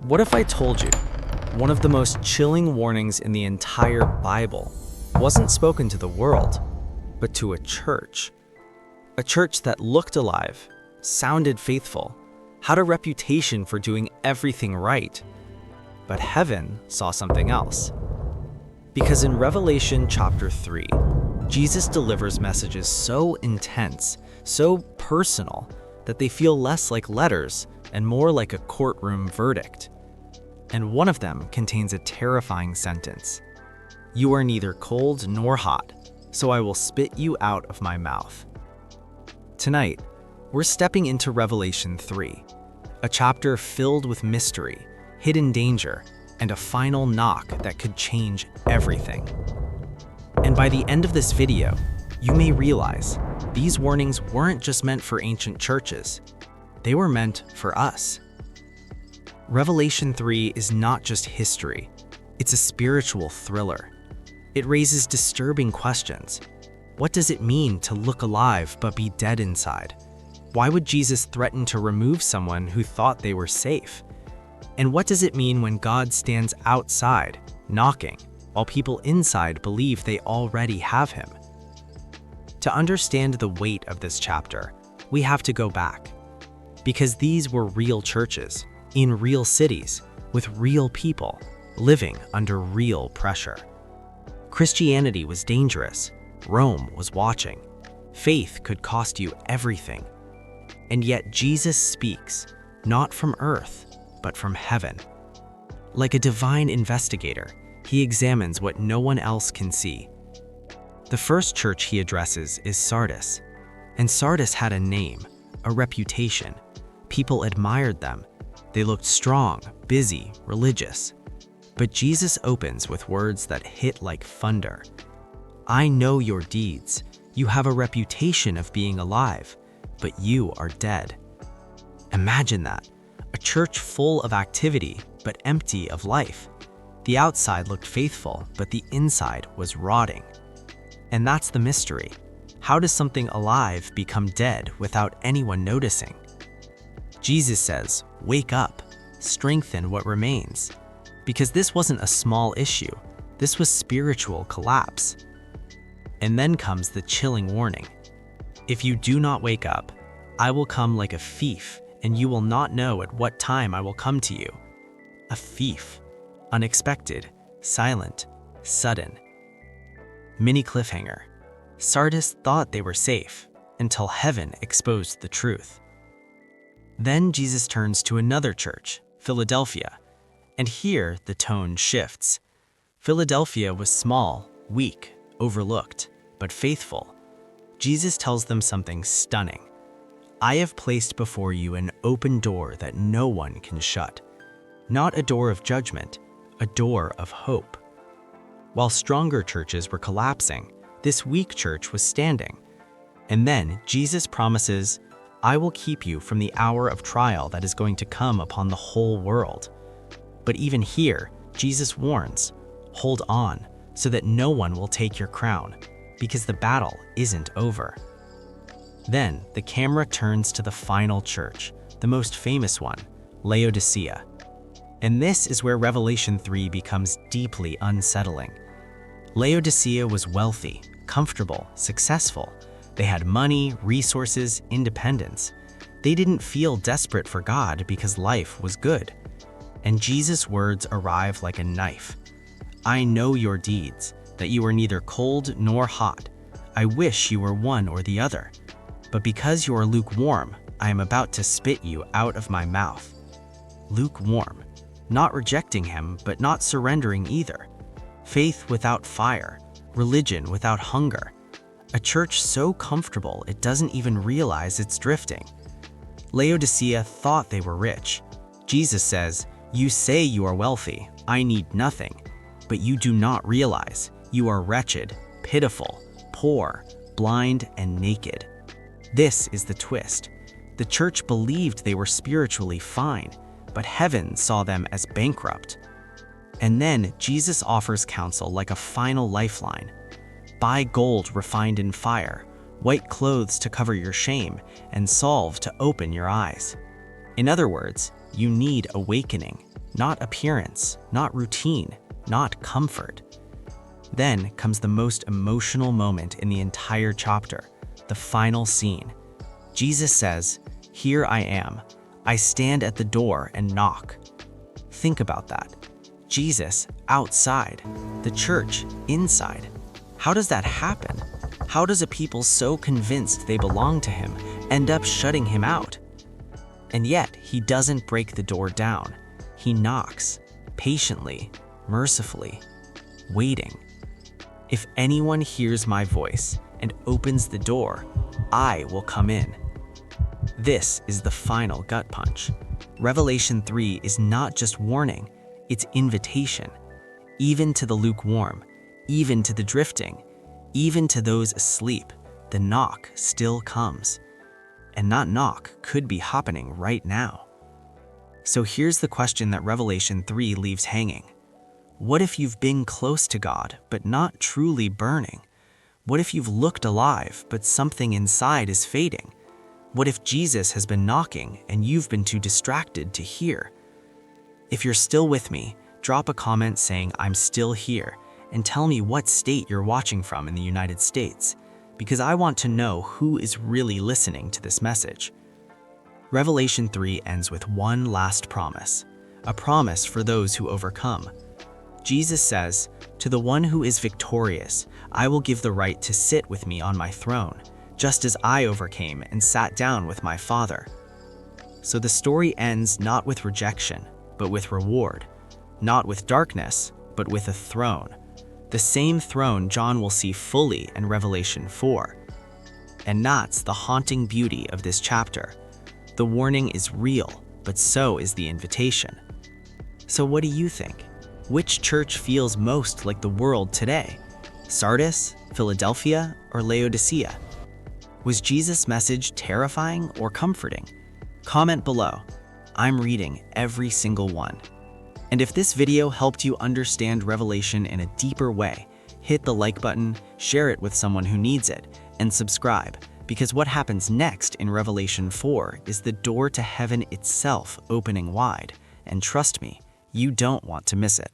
What if I told you one of the most chilling warnings in the entire Bible wasn't spoken to the world, but to a church? A church that looked alive, sounded faithful, had a reputation for doing everything right. But heaven saw something else. Because in Revelation chapter 3, Jesus delivers messages so intense, so personal, that they feel less like letters and more like a courtroom verdict. And one of them contains a terrifying sentence. "You are neither cold nor hot, so I will spit you out of my mouth." Tonight, we're stepping into Revelation 3, a chapter filled with mystery, hidden danger, and a final knock that could change everything. And by the end of this video, you may realize these warnings weren't just meant for ancient churches. They were meant for us. Revelation 3 is not just history, it's a spiritual thriller. It raises disturbing questions. What does it mean to look alive but be dead inside? Why would Jesus threaten to remove someone who thought they were safe? And what does it mean when God stands outside, knocking, while people inside believe they already have him? To understand the weight of this chapter, we have to go back. Because these were real churches, in real cities, with real people, living under real pressure. Christianity was dangerous. Rome was watching. Faith could cost you everything. And yet Jesus speaks, not from earth, but from heaven. Like a divine investigator, he examines what no one else can see. The first church he addresses is Sardis. And Sardis had a name, a reputation. People admired them. They looked strong, busy, religious. But Jesus opens with words that hit like thunder. "I know your deeds. You have a reputation of being alive, but you are dead." Imagine that. A church full of activity, but empty of life. The outside looked faithful, but the inside was rotting. And that's the mystery. How does something alive become dead without anyone noticing? Jesus says, "Wake up, strengthen what remains." Because this wasn't a small issue. This was spiritual collapse. And then comes the chilling warning. "If you do not wake up, I will come like a thief, and you will not know at what time I will come to you." A thief. Unexpected, silent, sudden. Mini cliffhanger. Sardis thought they were safe until heaven exposed the truth. Then Jesus turns to another church, Philadelphia, and here the tone shifts. Philadelphia was small, weak, overlooked, but faithful. Jesus tells them something stunning. "I have placed before you an open door that no one can shut." Not a door of judgment, a door of hope. While stronger churches were collapsing, this weak church was standing. And then Jesus promises, "I will keep you from the hour of trial that is going to come upon the whole world." But even here, Jesus warns, hold on so that no one will take your crown, because the battle isn't over. Then the camera turns to the final church, the most famous one, Laodicea. And this is where Revelation 3 becomes deeply unsettling. Laodicea was wealthy, comfortable, successful. They had money, resources, independence. They didn't feel desperate for God because life was good. And Jesus' words arrive like a knife. "I know your deeds, that you are neither cold nor hot. I wish you were one or the other. But because you are lukewarm, I am about to spit you out of my mouth." Lukewarm. Not rejecting him, but not surrendering either. Faith without fire. Religion without hunger. A church so comfortable it doesn't even realize it's drifting. Laodicea thought they were rich. Jesus says, "You say you are wealthy, I need nothing, but you do not realize you are wretched, pitiful, poor, blind, and naked." This is the twist. The church believed they were spiritually fine, but heaven saw them as bankrupt. And then Jesus offers counsel like a final lifeline. "Buy gold refined in fire, white clothes to cover your shame, and salve to open your eyes." In other words, you need awakening. not appearance, not routine, not comfort. Then comes the most emotional moment in the entire chapter, the final scene. Jesus says, "Here I am. I stand at the door and knock." Think about that. Jesus outside, the church inside. How does that happen? How does a people so convinced they belong to him end up shutting him out? And yet, he doesn't break the door down. He knocks, patiently, mercifully, waiting. "If anyone hears my voice and opens the door, I will come in." This is the final gut punch. Revelation 3 is not just warning, it's invitation. Even to the lukewarm, even to the drifting, even to those asleep, the knock still comes. And that knock could be happening right now. So here's the question that Revelation 3 leaves hanging. What if you've been close to God, but not truly burning? What if you've looked alive, but something inside is fading? What if Jesus has been knocking and you've been too distracted to hear? If you're still with me, drop a comment saying "I'm still here" and tell me what state you're watching from in the United States, because I want to know who is really listening to this message. Revelation 3 ends with one last promise, a promise for those who overcome. Jesus says, "To the one who is victorious, I will give the right to sit with me on my throne, just as I overcame and sat down with my Father." So the story ends not with rejection, but with reward, not with darkness, but with a throne. The same throne John will see fully in Revelation 4. And that's the haunting beauty of this chapter. The warning is real, but so is the invitation. So what do you think? Which church feels most like the world today? Sardis, Philadelphia, or Laodicea? Was Jesus' message terrifying or comforting? Comment below. I'm reading every single one. And if this video helped you understand Revelation in a deeper way, hit the like button, share it with someone who needs it, and subscribe, because what happens next in Revelation 4 is the door to heaven itself opening wide. And trust me, you don't want to miss it.